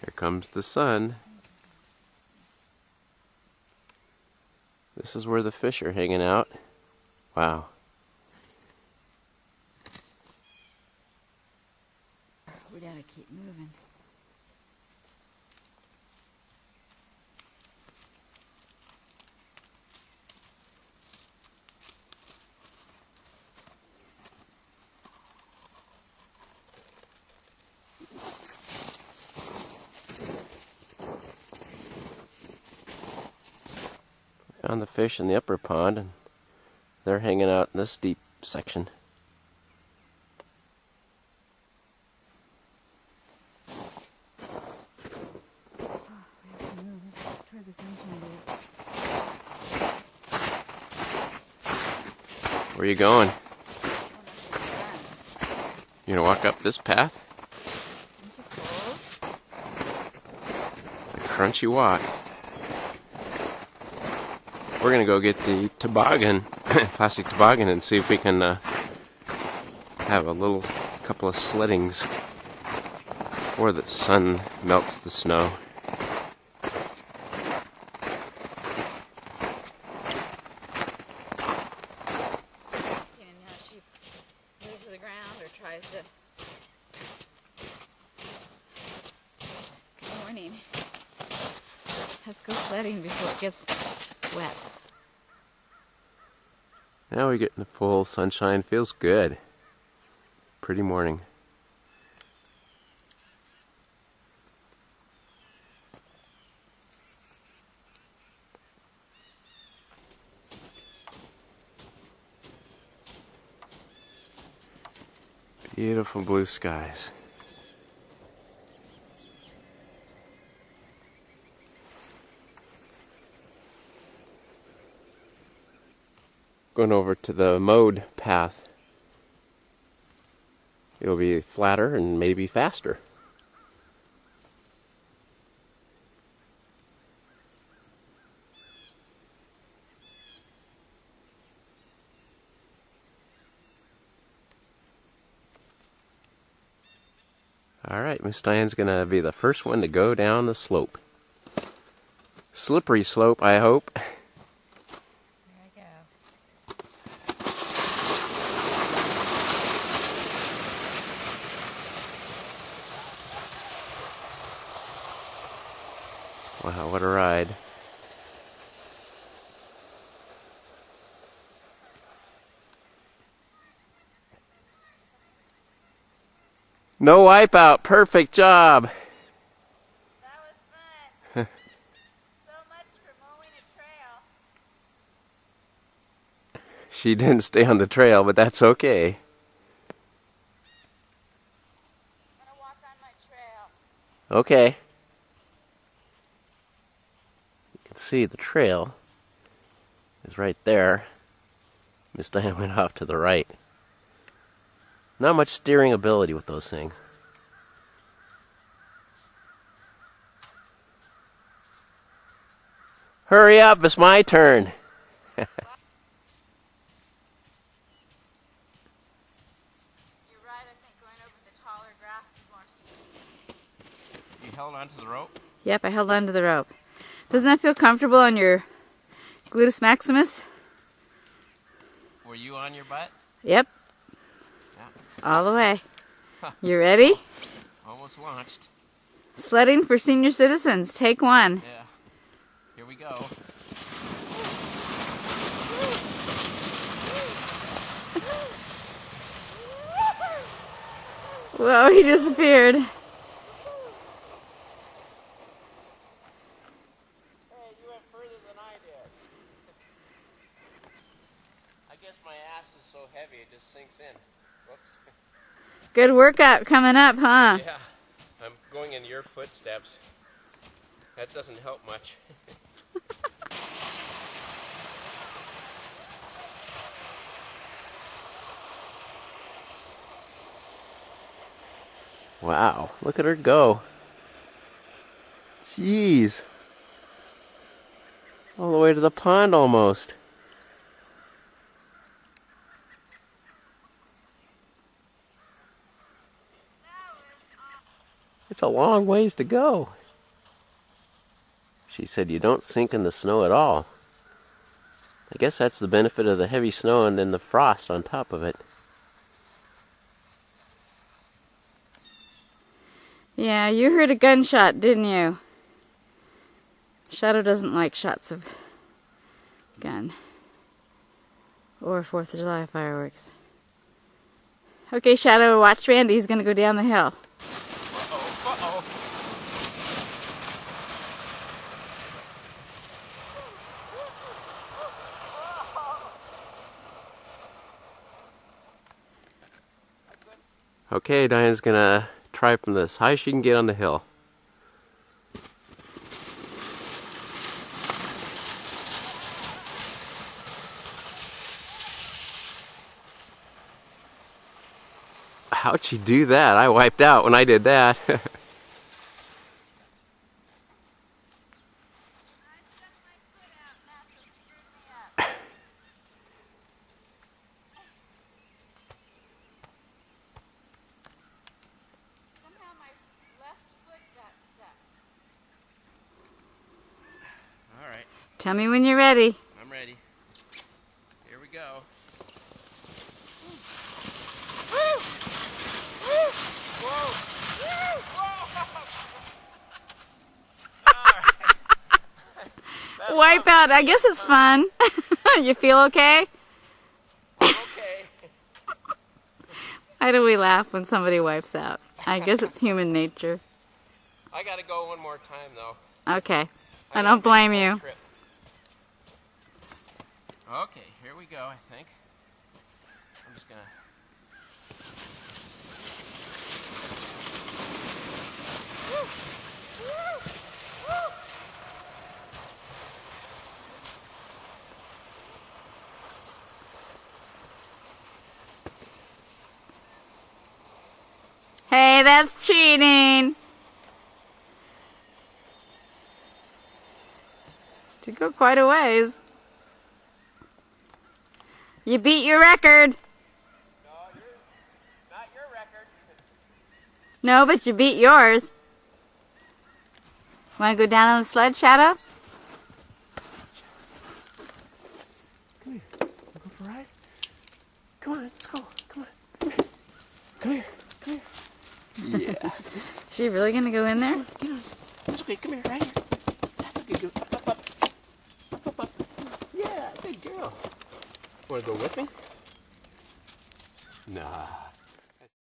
Here comes the sun. This is where the fish are hanging out. Wow. We gotta keep moving. Found the fish in the upper pond, and they're hanging out in this deep section. Where are you going? You gonna walk up this path? It's a crunchy walk. We're gonna go get the toboggan, plastic toboggan, and see if we can have a couple of sleddings before the sun melts the snow. And now she moves to the ground or tries to. Good morning. Let's go sledding before it gets wet. Now we're getting the full sunshine. Feels good. Pretty morning. Beautiful blue skies. Going over to the mowed path. It'll be flatter and maybe faster. Alright, Miss Diane's gonna be the first one to go down the slope. Slippery slope, I hope. There I go. Wow, what a ride. No wipeout, perfect job. That was fun. So much for mowing a trail. She didn't stay on the trail, but that's okay. I'm gonna walk on my trail. Okay. You can see the trail is right there. Miss Diane went off to the right. Not much steering ability with those things. Hurry up, it's my turn. You're right, I think going over the taller grass is more. You held onto the rope? Yep, I held onto the rope. Doesn't that feel comfortable on your gluteus maximus? Were you on your butt? Yep. Yeah. All the way. You ready? Almost launched. Sledding for senior citizens. Take one. Yeah. Here we go. Whoa, he disappeared. Hey, you went further than I did. I guess my ass is so heavy it just sinks in. Whoops. Good workout coming up, huh? Yeah, I'm going in your footsteps. That doesn't help much. Wow, look at her go. Jeez. All the way to the pond almost. It's a long ways to go. She said you don't sink in the snow at all. I guess that's the benefit of the heavy snow and then the frost on top of it. Yeah, you heard a gunshot, didn't you? Shadow doesn't like shots of gun or 4th of July fireworks. Okay, Shadow, watch Randy. He's going to go down the hill. Uh-oh. Okay, Diane's going to try from as high as she can get on the hill. How'd she do that? I wiped out when I did that. All right. Tell me when you're ready. I'm ready. Here we go. Wipe out. I guess it's fun. You feel okay? Okay. Why do we laugh when somebody wipes out? I guess it's human nature. I gotta go one more time though. Okay. I don't blame you. Okay, here we go, I think. I'm just gonna... Hey, that's cheating. To go quite a ways. You beat your record. No, not your record. No, but you beat yours. Want to go down on the sled, Shadow? Come here. Wanna go for a ride? Come on, let's go. Come on. Come here. Come here. Yeah. Is she really going to go in there? Get on. That's okay. Come here, right here. That's okay. Go up, up, up. Up, up, up. Yeah, good girl. Want to go with me? Nah.